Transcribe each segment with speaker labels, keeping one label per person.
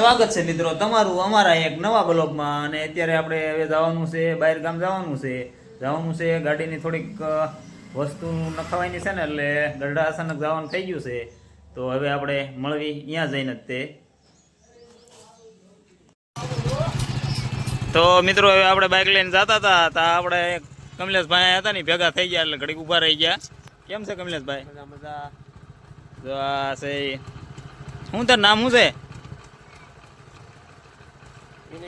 Speaker 1: સ્વાગત છે મિત્રો તમારું અમારા એક નવા બ્લોગમાં। અને અત્યારે આપણે હવે જવાનું છે, બહાર ગામ જવાનું છે ગાડીની થોડીક વસ્તુ નખાવાની છે ને, એટલે ગરડા અચાનક જવાનું થઈ ગયું છે। તો હવે આપણે મળવી અહીંયા જઈને જ તે। તો મિત્રો હવે આપણે બાઇક લઈને જતા હતા, આપણે કમલેશભાઈ હતા ને ભેગા થઈ ગયા, એટલે ઘડીક ઊભા રહી ગયા। કેમ છે કમલેશભાઈ? મજા। જો આ છે શું તાર નામ શું છે?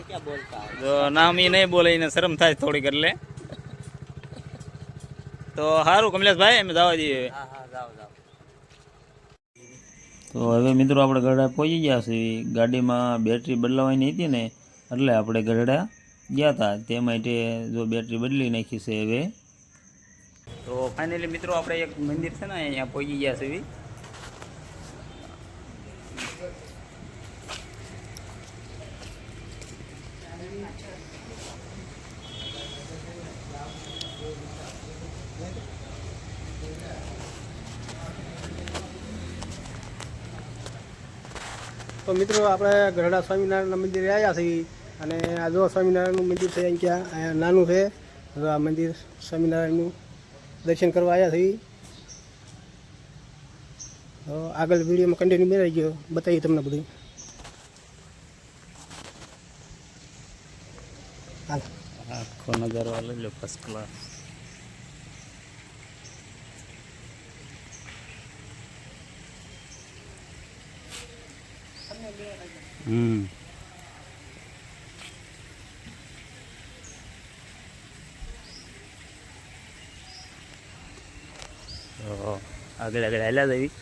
Speaker 2: क्या बोलता है?
Speaker 1: જો નામ એ નહીં બોલે, એને શરમ થાય થોડીક, એટલે તો સારું કમલેશભાઈ અમે જવા દઈએ।
Speaker 2: हाँ हाँ जाओ जाओ।
Speaker 1: તો હવે મિત્રો આપણે ગરડા પહોંચી ગયા છીએ। ગાડીમાં બેટરી બદલાવાની હતી ને, એટલે આપણે ગરડા ગયા હતા, તે માટે જો બેટરી બદલી નાખી છે હવે। તો ફાઇનલી મિત્રો આપણે એક મંદિર છે ને અહીંયા પહોંચી ગયા છીએ।
Speaker 3: તો મિત્રો આપણે ગરડા સ્વામિનારાયણના મંદિરે આવ્યા છીએ, અને આ જો સ્વામિનારાયણનું મંદિર છે અહીંયા નાનું છે। જો આ મંદિર સ્વામિનારાયણનું દર્શન કરવા આવ્યા છીએ। તો આગળ વિડીયોમાં કન્ટિન્યુ મેળવી ગયો, બતાવી તમને બધું। હાલ
Speaker 1: આખો નજારો લઈ લો, ફર્સ્ટ ક્લાસ। તો આગળ આગળ હાલ્યા જવી।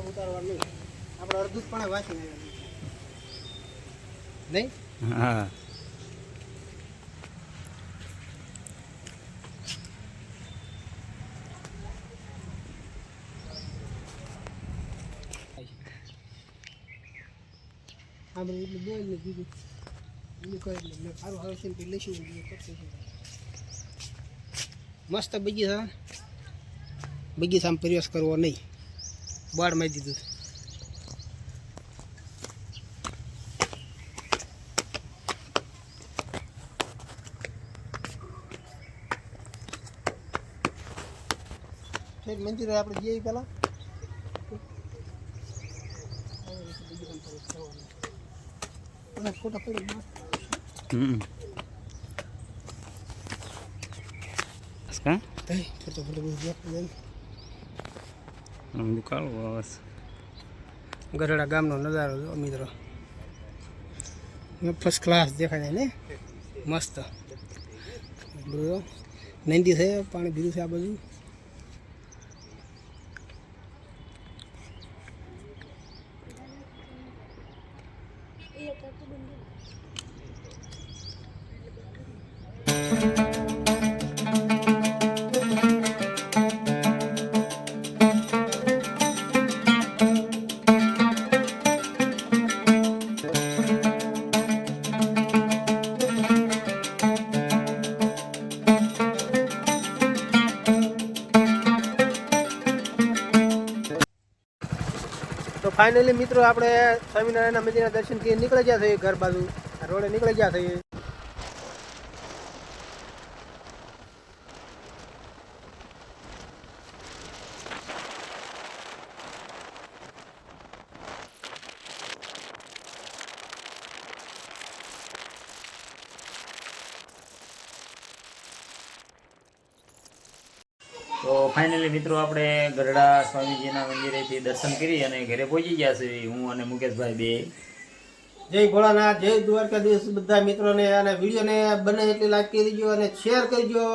Speaker 3: ઉતારવા નહીં, આપણે અડધું જ પણ વાંચી નહીં।
Speaker 1: હા
Speaker 3: આપણે એટલું બોલ ને દીધું એનું કહી એટલે સારું હવે છે ને લઈશું મસ્ત બગીચામાં પ્રવેશ કરવો નહીં, બાળ મારી દીધું। મંદિરે આપણે જઈએ પેલા ફોટા પડી ગરડા ગામનો નજારો જો મિત્રો, ફર્સ્ટ ક્લાસ દેખાય છે ને, મસ્ત નંદી છે, પાણી ભીરું છે આ બાજુ। તો ફાઇનલી મિત્રો આપણે સ્વામિનારાયણના મંદિરના દર્શન કરી નીકળી ગયા છીએ, ઘર બાજુ રોડે નીકળી ગયા છીએ।
Speaker 1: તો ફાઇનલી મિત્રો આપણે ગરડા સ્વામીજીના મંદિરેથી દર્શન કરી અને ઘરે પહોંચી ગયા છીએ, હું અને મુકેશભાઈ બે।
Speaker 3: જય ભોળાનાથ, જય દ્વારકાધીશ બધા મિત્રોને, અને વિડીયોને બને એટલી લાઈક કરી દેજો અને શેર કરજો।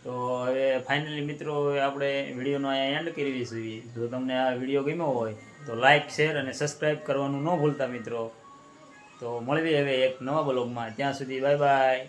Speaker 1: તો હવે ફાઇનલી મિત્રો આપણે વિડીયોનો અહીંયા એન્ડ કરી છીએ। જો તમને આ વિડીયો ગમ્યો હોય તો લાઇક, શેર અને સબસ્ક્રાઈબ કરવાનું ન ભૂલતા મિત્રો। તો મળીએ હવે એક નવા બ્લોગમાં, ત્યાં સુધી બાય બાય।